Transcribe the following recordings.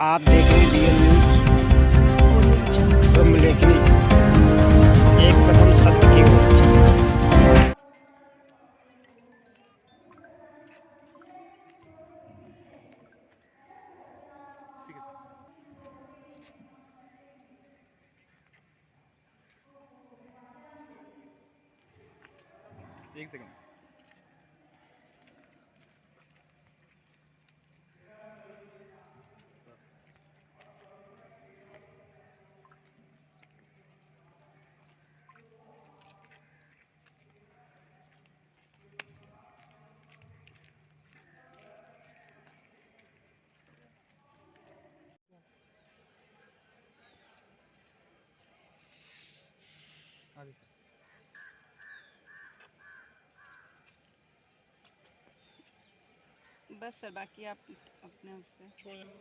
आप देख रहे हैं DN न्यूज़ ब्रह्मलेखनी, एक कदम सत्य की ओर। एक सेकंड। बस सर, बाकी आप अपने उससे छोड़ देना।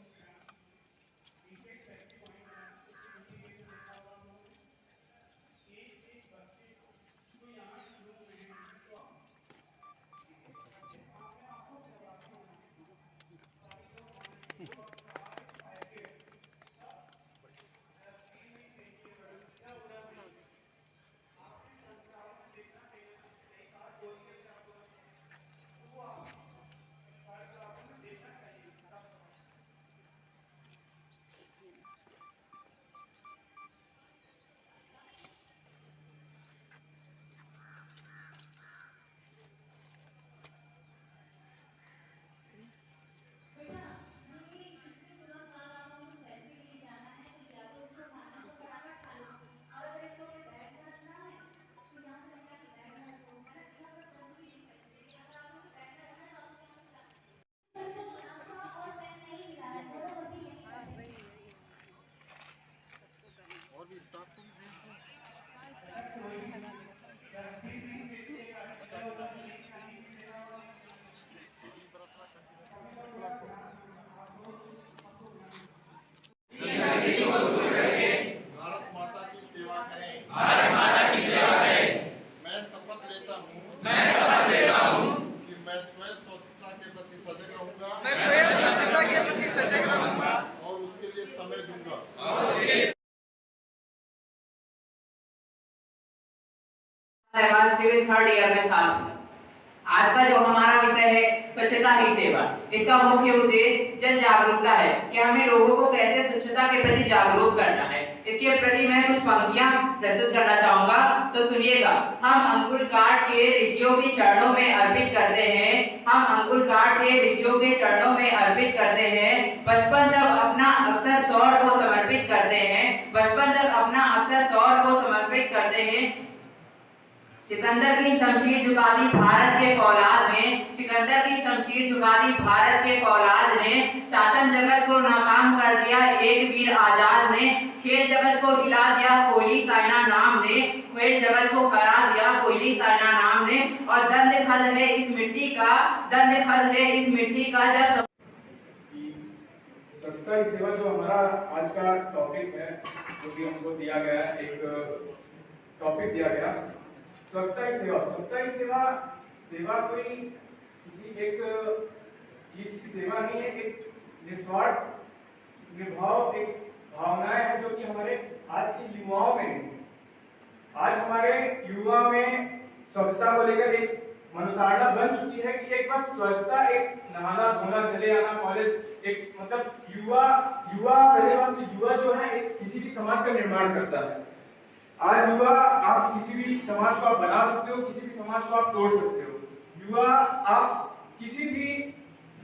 और भी स्टाफ को भी भेज दो। भारत माता की सेवा करें। भारत माता की सेवा करें। मैं शपथ लेता हूँ कि मैं स्वयं स्वच्छता के प्रति सजग रहूंगा। और उसके लिए समय दूंगा। सिविल थर्ड ईयर में छात्र। आज का जो हमारा विषय है स्वच्छता ही सेवा। इसका मुख्य उद्देश्य जन जागरूकता है कि हमें लोगों को कैसे स्वच्छता के प्रति जागरूक करना है। इसके प्रति मैं कुछ पंक्तियां प्रस्तुत करना चाहूंगा, तो सुनिएगा। हम अंकुर काट के ऋषियों के चरणों में अर्पित करते हैं। हम अंकुर काट के ऋषियों के चरणों में अर्पित करते हैं। बचपन तक अपना अक्षर सौर को समर्पित करते हैं। बचपन तक अपना अक्षर सौर को समर्पित करते हैं। सिकंदर की शमशीर झुका दी भारत के फौलाद ने। सिकंदर की शमशीर झुका दी भारत के फौलाद ने। शासन जगत को नाकाम कर दिया एक वीर आजाद ने। खेल जगत को हिला दिया कोहली साइना नाम ने। खेल जगत को हरा दिया कोहली साइना नाम ने। और दंड खद है इस मिट्टी का, दंड खद है इस मिट्टी का जब स्वच्छता ही सेवा जो हमारा आज का टॉपिक है, जो कि हमको दिया गया, एक टॉपिक दिया गया, स्वच्छता ही सेवा। स्वच्छता ही सेवा, सेवा कोई किसी एक चीज की सेवा नहीं है, एक निस्वार्थ निभाव, एक भावनाएं है जो कि हमारे आज के युवाओं में नहीं। आज हमारे युवा में स्वच्छता को लेकर एक मनोधारणा बन चुकी है कि एक बस स्वच्छता, एक नहाना धोना, चले आना कॉलेज, एक मतलब युवा पहले बात तो युवा जो है एक किसी भी समाज का निर्माण करता है। आज युवा, आप किसी भी समाज को आप बना सकते हो, किसी भी समाज को आप तोड़ सकते हो। युवा, आप किसी भी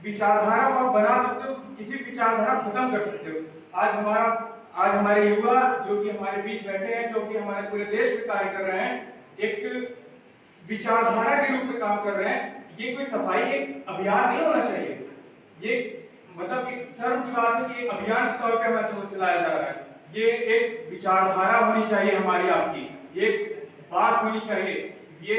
विचारधारा को आप बना सकते हो, किसी विचारधारा खत्म कर सकते हो। आज हमारे युवा जो कि हमारे बीच बैठे हैं, जो कि हमारे पूरे देश में कार्य कर रहे हैं, एक विचारधारा के रूप में काम कर रहे हैं। ये कोई सफाई एक अभियान नहीं होना चाहिए। ये मतलब एक शर्म की बात है कि एक अभियान के तौर पे हमें चलाया जा रहा है। ये एक विचारधारा होनी चाहिए हमारी, आपकी ये बात होनी चाहिए, ये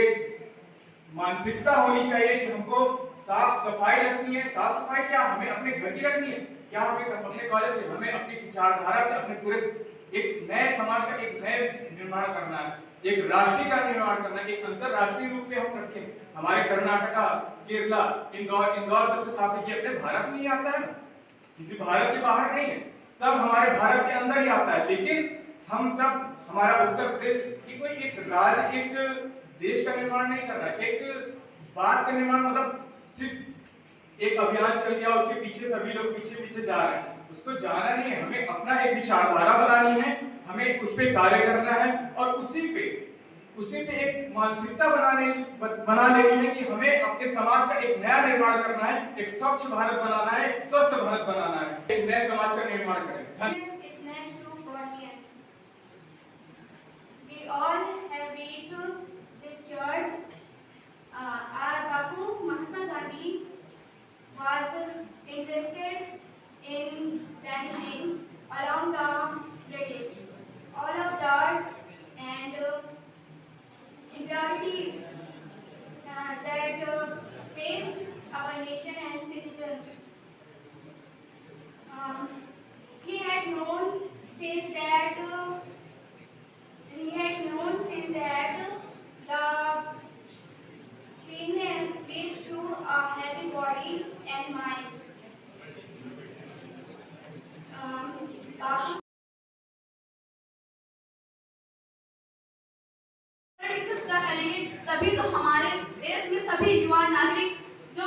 मानसिकता होनी चाहिए कि हमको साफ सफाई रखनी है। साफ सफाई क्या हमें अपने घर की रखनी है, क्या हमें अपने कॉलेज की, हमें अपनी विचारधारा से अपने पूरे एक नए समाज का एक नए निर्माण करना है, एक राष्ट्रीय का निर्माण करना है, एक अंतरराष्ट्रीय रूप में हम रखें। हमारे कर्नाटका, केरला, इंदौर सबसे साफ, ये अपने भारत में ही आता है। किसी भारत के बाहर नहीं है, सब हमारे भारत के अंदर ही आता है। लेकिन हम सब, हमारा उत्तर प्रदेश की कोई एक राज्य, एक देश का निर्माण नहीं कर रहा है। एक बात का निर्माण मतलब सिर्फ एक अभियान चल गया, उसके पीछे सभी लोग पीछे पीछे जा रहे हैं, उसको जाना नहीं है। हमें अपना एक विचारधारा बनानी है, हमें उस पे कार्य करना है और उसी पे एक मानसिकता बना लेनी है कि हमें अपने समाज का एक नया निर्माण करना है, एक स्वच्छ भारत बनाना है, एक स्वस्थ भारत बनाना है, एक नए समाज का निर्माण करें। We all have read this word. Our Bapu Mahatma Gandhi was interested in vanishing along the British. All of that and impurities that faced our nation and citizens. He had known since that the cleanness leads to a healthy body and mind. तभी तो हमारे देश में सभी युवा नागरिक जो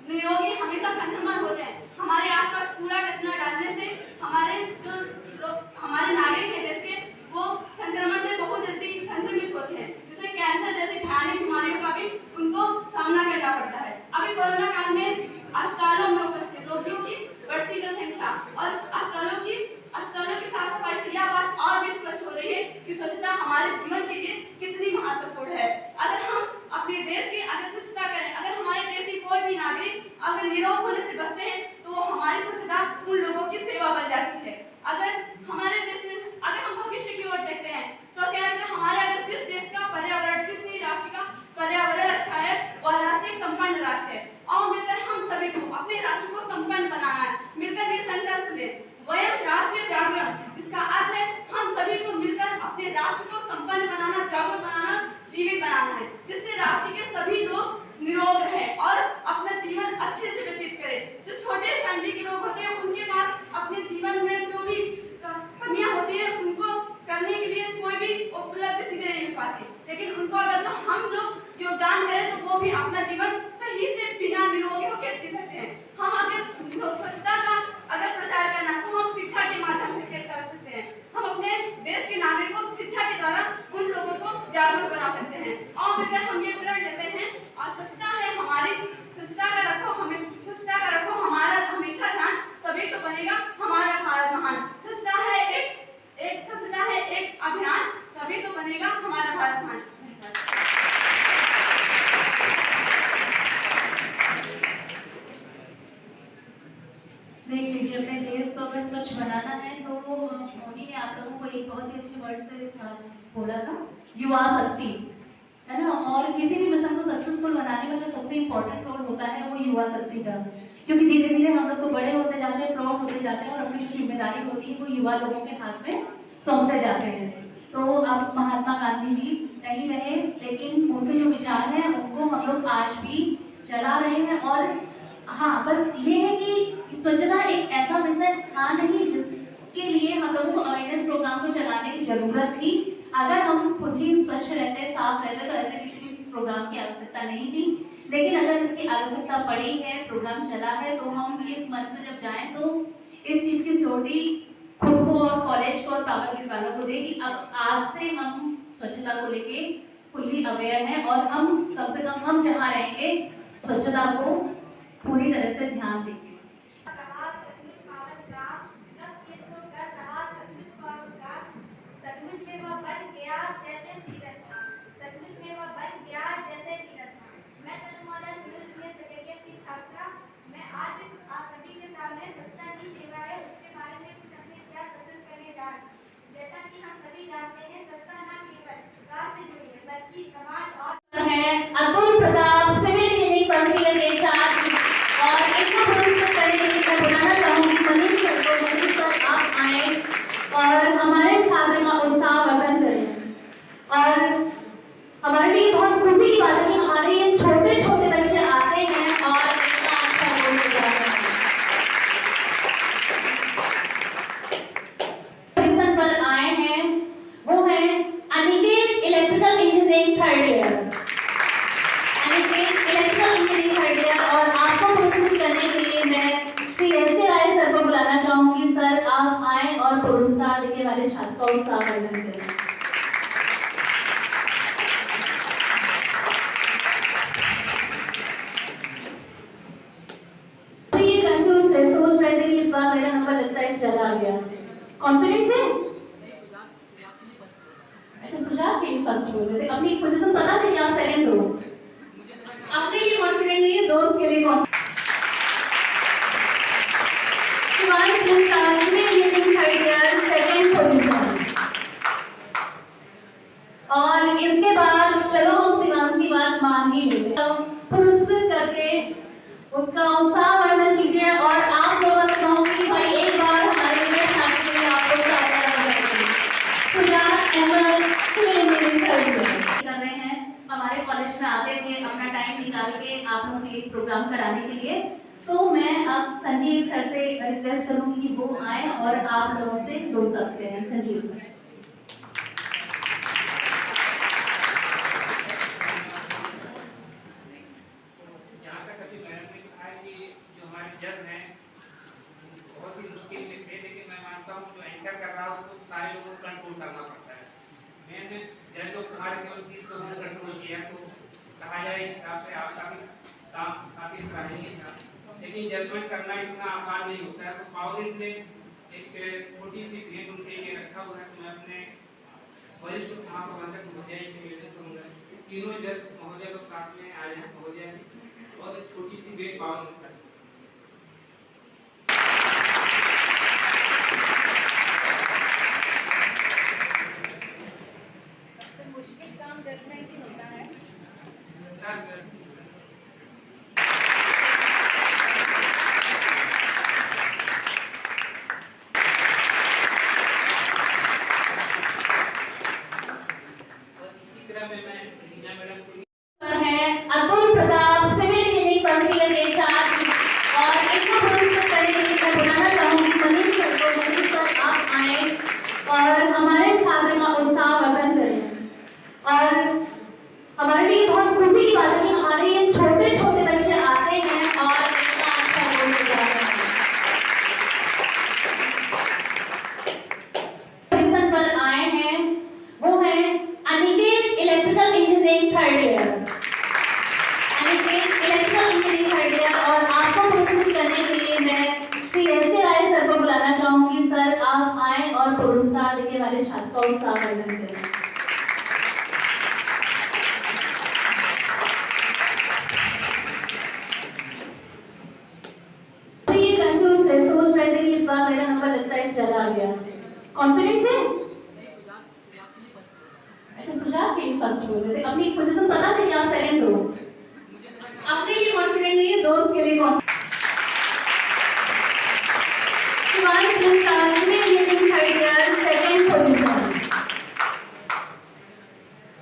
निरोगी हमेशा संक्रमण होते हैं। हमारे आसपास कूड़ा कचरा डालने से हमारे नागरिक हैं देश के, वो संक्रमण से बहुत जल्दी संक्रमित होते हैं, जिससे कैंसर जैसे भयानक बीमारियों का भी उनको सामना करना पड़ता है। अभी कोरोना काल में अस्पतालों में उपस्थित रोगियों की बढ़ती जनसंख्या और अस्पतालों की साफ सफाई से यह बात और भी स्पष्ट हो रही है कि स्वच्छता हमारे जीवन के लिए कितनी महत्वपूर्ण है। अगर हम अपने देश की अगर स्वच्छता करें, अगर हमारे देश की कोई भी नागरिक अगर निरोग होने से बचते हैं तो हमारी स्वच्छता उन लोगों की सेवा बन जाती है। अगर हमारे देश में अगर हम भविष्य की ओर देखते हैं तो क्या है कि हमारे अगर जिस देश का पर्यावरण, जिस राष्ट्र का पर्यावरण अच्छा है वह राष्ट्र एक संपन्न राष्ट्र है। और मिलकर हम सभी को अपने राष्ट्र को संपन्न बनाना है। मिलकर ये संकल्प लें, वयम राष्ट्रीय जागरण, जिसका अर्थ है हम सभी को मिलकर अपने राष्ट्र को संपन्न बनाना, जागरूक बनाना, जीवित बनाना है, जिससे राष्ट्र के सभी लोग निरोग रहें और अपना जीवन अच्छे से व्यतीत करें। जो छोटे फैमिली के लोग होते हैं उनके पास अपने जीवन में जो भी कमियां होती है उनको करने के लिए कोई भी उपलब्धि सीधे नहीं मिल पाती, लेकिन उनको अगर जो हम लोग योगदान करें तो वो भी अपना जीवन सही से बिना निरोगी होकर जी सकते हैं। हम अगर स्वच्छता का अगर प्रचार करना तो हम शिक्षा के माध्यम से कर सकते हैं। हम अपने देश के नागरिकों को शिक्षा के द्वारा उन लोगों को जागरूक बना सकते हैं। और अगर हम ये प्रण लेते हैं और स्वच्छता है हमारी, स्वच्छता का रखो हमारा हमेशा ध्यान, तभी तो बनेगा हमारा भारत महान। स्वच्छता है एक अभियान, तभी तो बनेगा हमारा भारत महान। देख लीजिए, अपने देश को अगर स्वच्छ बनाना है तो मोदी ने आप लोगों को एक बहुत ही अच्छे वर्ड से बोला था, युवा शक्ति, है ना। और किसी भी मिशन को सक्सेसफुल बनाने का जो सबसे इम्पोर्टेंट रोल होता है वो युवा शक्ति का, क्योंकि धीरे धीरे हम लोग को बड़े होते जाते हैं, प्रौढ़ होते जाते हैं और अपनी जो जिम्मेदारी होती है वो युवा लोगों के हाथ में सौंपते जाते हैं। तो अब महात्मा गांधी जी नहीं रहे, लेकिन उनके जो विचार हैं उनको हम लोग आज भी चला रहे हैं। और हाँ, बस ये है कि स्वच्छता एक ऐसा विषय था नहीं जिसके लिए हम लोगों को अवेयरनेस प्रोग्राम को चलाने की जरूरत थी। अगर हम खुद ही स्वच्छ रहते, साफ रहते तो ऐसे किसी भी प्रोग्राम की आवश्यकता नहीं थी। लेकिन अगर इसकी आवश्यकता पड़ी है, प्रोग्राम चला है, तो हम इस मन से जब जाएं तो इस चीज की सिक्योरिटी खुद को और कॉलेज को और पावर ग्रिड वालों को दे कि अब आज से हम स्वच्छता को लेके फुल्ली अवेयर हैं और हम कम से कम हम जहाँ रहेंगे स्वच्छता को पूरी तरह से ध्यान देंगे। मैं आज आप सभी के सामने स्वच्छता की सेवा है उसके बारे में कुछ अपने विचार प्रस्तुत करने जा रही हूं। जैसा कि हम सभी जानते हैं, स्वच्छता न केवल स्वास्थ्य से जुड़ी है बल्कि समाज और है Atul Pratap civil engineering first year के छात्र और सर आप आए और पुरस्कार देके हमारे छात्र का उत्साह वर्धन करें। ये कंफ्यूज है, सोच रहे थे कि इस बार मेरा नंबर लगता है चला गया। कॉन्फिडेंट थे? अच्छा, सुजात के लिए फर्स्ट बोल रहे थे, अपनी पोजीशन पता थी कि आप सेकंड हो। अपने लिए कॉन्फिडेंट नहीं है, दोस्त के लिए कॉन्फिडेंट। Second position. और इसके बाद चलो हम शिवांश की बात मान ही लेते हैं, पुरस्कृत करके उसका उत्साह वर्धन कीजिए। और आप लोगों से कहूंगी कि भाई एक बार हमारे लिए छात्र के लिए आप लोग कर रहे हैं। हमारे कॉलेज में आते थे अपना टाइम निकाल के आप लोगों के लिए प्रोग्राम कराने के लिए। तो मैं अब संजीव सर से रिक्वेस्ट करूंगी कि वो आए और आप लोगों से 2 शब्द हैं। संजीव सर। यहाँ तक अभी मैडम ने कहा है कि जो हमारे जज हैं बहुत ही मुश्किल में थे, लेकिन मैं मानता हूँ जो एंकर कर रहा है उसको सारे लोगों को कंट्रोल करना पड़ता है। मैंने जज लोग हमारे केवल 30 लोगों ने कंट्रोल किया, तो कहा जाए हिसाब से आपका भी काम काफी सराहनीय था, लेकिन जजमेंट करना इतना आसान नहीं होता है। तो पावर ने एक छोटी सी भेंट उनके लिए रखा हुआ है। तो मैं अपने वरिष्ठ महाप्रबंधक महोदय से निवेदन करूंगा तीनों जज महोदय लोग साथ में आए हैं। महोदय और एक छोटी सी भेंट पावर में मुश्किल काम जजमेंट ही होता है। Atul Pratap civil engineering first year के छात्र। और इसको पुरस्कृत करने के लिए मैं बुलाना चाहूंगी मनीष सर को। मनीष सर आप आए और हमारे छात्र का उत्साह वर्धन करें। और हमारे लिए बहुत खुशी की बात है कि हमारे ये छोटे छोटे बच्चे आते हैं और इतना अच्छा रोल निभा रहे हैं। पोजीशन पर आए हैं वो है Aniket electrical engineering third year. Electrical engineering third year. और आपको पुरस्कृत करने के लिए मैं श्री एस.के. राय सर को बुलाना चाहूंगी। सर आप आए और पुरस्कार देके हमारे छात्र का उत्साह वर्धन करें। ये कंफ्यूज है, सोच रहे थे कि इस बार मेरा नंबर लगता है चला गया। कॉन्फिडेंट थे? अच्छा, सुजात के लिए फर्स्ट बोल रहे थे, अपनी पोजीशन पता थी कि आप सेकंड हो। अपने लिए कॉन्फिडेंट नहीं है, दोस्त के लिए कॉन्फिडेंट। Second position.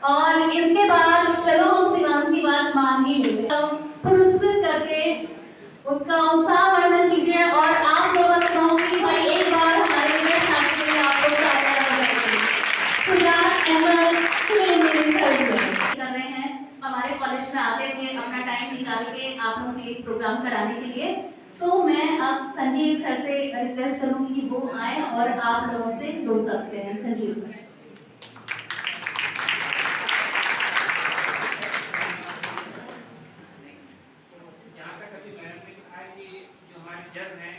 और इसके बाद चलो हम शिवांश की बात मान ही लेते हैं, पुरस्कृत करके उसका उत्साह वर्धन कीजिए। और आप लोगों से कहूंगी कि भाई एक बार हमारे लिए छात्र के लिए आप लोग सिविल इंजीनियरिंग कर रहे हैं। हमारे कॉलेज में आते थे अपना टाइम निकाल के आप लोगों के लिए प्रोग्राम कराने के लिए। तो मैं अब संजीव सर से रिक्वेस्ट करूंगी कि वो आए और आप लोगों से 2 शब्द हैं। संजीव सर। यहाँ तक अभी मैडम ने कहा है कि जो हमारे जज हैं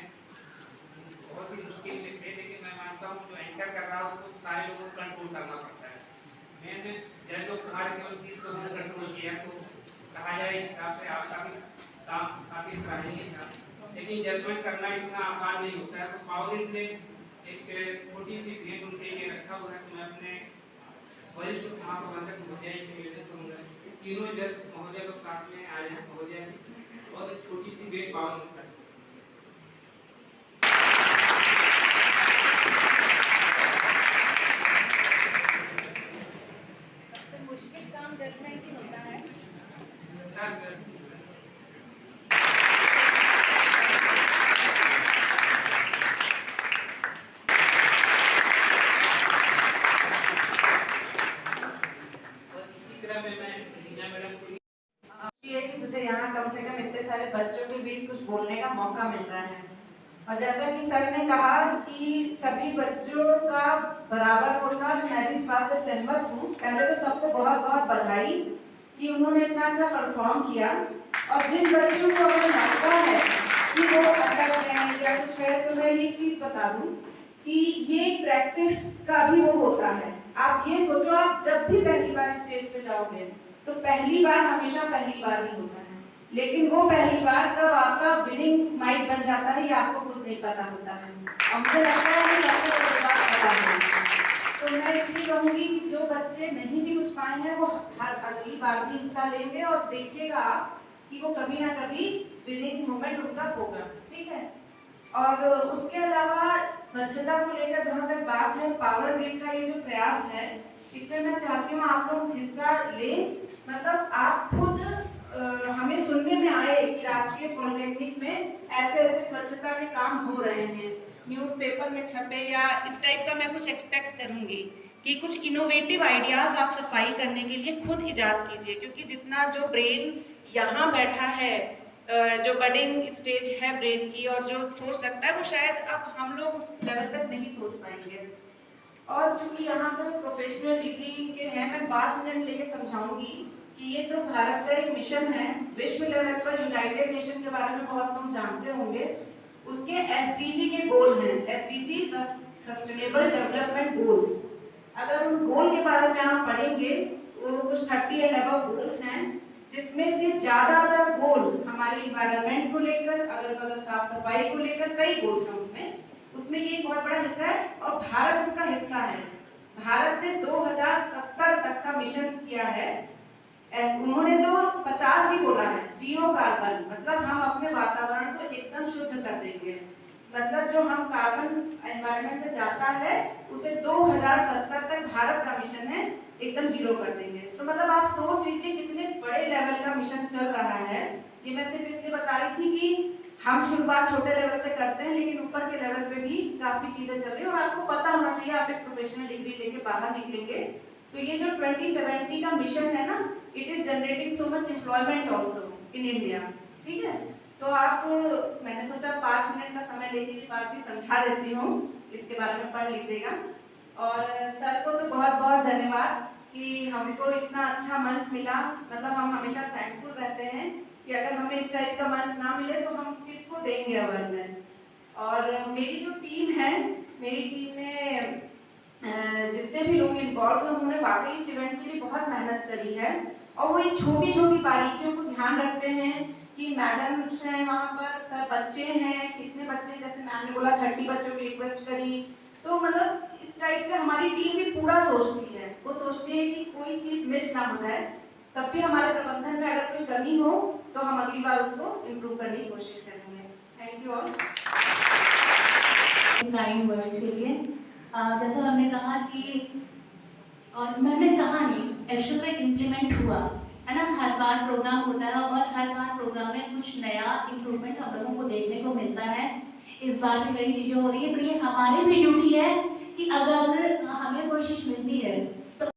बहुत ही मुश्किल में थे, लेकिन मैं मानता हूँ जो एंकर कर रहा है उसको सारे लोगों को कंट्रोल करना पड़ता है। मैंने जज लोग हमारे केवल 30 लोगों ने कंट्रोल किया, तो कहा जाए हिसाब से आपका भी काम काफी सराहनीय था, लेकिन जजमेंट करना इतना आसान नहीं होता है। तो पावर ने एक छोटी सी भेंट उनके लिए रखा हुआ है। तो मैं अपने वरिष्ठ महाप्रबंधक महोदय से निवेदन करूंगा तीनों जज महोदय लोग साथ में आए हैं। महोदय और एक छोटी सी भेंट पावर में मुश्किल काम जजमेंट ही होता है। मुझे यहाँ कम से कम इतने सारे बच्चों के बीच कुछ बोलने का कि सर ने कहा कि सभी बच्चों का बराबर होता, मैं भी इस बात से सहमत हूँ। पहले तो सबको बहुत बहुत बधाई कि उन्होंने इतना अच्छा परफॉर्म किया। और जिन बच्चों को अगर लगता है कि वो अटक गए या कुछ है, तो मैं एक चीज बता दूं कि ये प्रैक्टिस का भी वो होता है। आप ये सोचो, आप जब भी पहली बार स्टेज पे जाओगे तो पहली बार हमेशा पहली बार ही होता है, लेकिन वो पहली बार कब आपका विनिंग माइक बन जाता है ये आपको खुद नहीं पता होता है। और मुझे लगता है कि सबको ये बात पता है। तो मैं इसलिए कहूँगी कि जो बच्चे नहीं भी कुछ पाए हैं वो हर अगली बार भी हिस्सा लेंगे और देखिएगा कि वो कभी ना कभी विनिंग मोमेंट उनका होगा, ठीक है। और उसके अलावा स्वच्छता को लेकर जहाँ तक बात है, पावर ग्रिड का ये जो प्रयास है, इसमें मैं चाहती हूँ आप लोग हिस्सा लें। मतलब आप खुद हमें सुनने में आए कि राजकीय पॉलिटेक्निक में ऐसे ऐसे स्वच्छता के काम हो रहे हैं, न्यूज़पेपर में छपे, या इस टाइप का मैं कुछ एक्सपेक्ट करूंगी कि कुछ इनोवेटिव आइडियाज आप सफाई करने के लिए खुद इजाद कीजिए। क्योंकि जितना जो ब्रेन यहाँ बैठा है, जो बडिंग स्टेज है ब्रेन की, और जो सोच सकता है वो शायद अब हम लोग उस लेवल तक नहीं सोच पाएंगे। और चूंकि यहाँ तो प्रोफेशनल डिग्री के हैं, मैं 5 मिनट लेके समझाऊंगी कि ये तो भारत का एक मिशन है। विश्व लेवल पर यूनाइटेड नेशन के बारे में बहुत लोग जानते होंगे। उसके SDG के गोल हैं, SDG सस्टेनेबल डेवलपमेंट गोल्स। अगर उन गोल के बारे में आप पढ़ेंगे वो कुछ 30 एंड अबव गोल्स हैं, जिसमें से ज्यादातर गोल हमारे इन्वायरमेंट को लेकर, अगल बगल साफ सफाई को लेकर कई गोल्स हैं उसमें ये एक बहुत बड़ा हिस्सा है और भारत उसका हिस्सा है। भारत ने 2070 तक का मिशन किया है। उन्होंने तो 50 ही बोला है, जीरो कार्बन, मतलब हम अपने वातावरण को एकदम शुद्ध कर देंगे। मतलब जो हम कार्बन एनवायरनमेंट में जाता है उसे 2070 तक भारत का मिशन है एकदम जीरो कर देंगे। तो मतलब आप सोच लीजिए कितने बड़े लेवल का मिशन चल रहा है। ये मैं सिर्फ इसलिए बता रही थी कि हम शुरुआत छोटे लेवल से करते हैं, लेकिन ऊपर के लेवल पे भी काफी चीजें चल रही है और आपको पता होना चाहिए। आप एक प्रोफेशनल डिग्री लेके बाहर निकलेंगे तो ये जो 2070 का मिशन है ना, it is generating so much employment also in India, ठीक है। तो आप, मैंने सोचा 5 मिनट का समय लेके ये बात भी समझा देती हूँ, इसके बारे में पढ़ लीजिएगा। और सर को तो बहुत बहुत धन्यवाद कि हमको इतना अच्छा मंच मिला। मतलब हम हमेशा थैंकफुल रहते हैं कि अगर हमें इस टाइप का मंच ना मिले तो हम किसको देंगे अवेयरनेस। और मेरी जो टीम है, मेरी टीम में जितने भी लोग इन्वॉल्व हैं उन्होंने वाकई इस इवेंट के लिए बहुत मेहनत करी है। और वो इन छोटी छोटी बारीकियों को ध्यान रखते हैं कि मैडम हैं वहाँ पर, सर बच्चे हैं, कितने बच्चे, जैसे मैम ने बोला 30 बच्चों की रिक्वेस्ट करी। तो मतलब इस टाइप से हमारी टीम भी पूरा सोचती है, वो सोचती है कि कोई चीज मिस ना हो जाए। तब भी हमारे प्रबंधन में अगर कोई कमी हो तो हम अगली बार उसको इम्प्रूव करने की कोशिश करेंगे। Thank you all. Kind words के लिए जैसा हमने कहा कि, और मैंने कहा नहीं, एक्चुअल में इम्प्लीमेंट हुआ है ना। हर बार प्रोग्राम होता है और हर बार प्रोग्राम में कुछ नया इम्प्रूवमेंट हम लोगों को देखने को मिलता है। इस बार भी कई चीज़ें हो रही है, तो ये हमारी भी ड्यूटी है कि अगर हमें कोई चीज़ मिलती है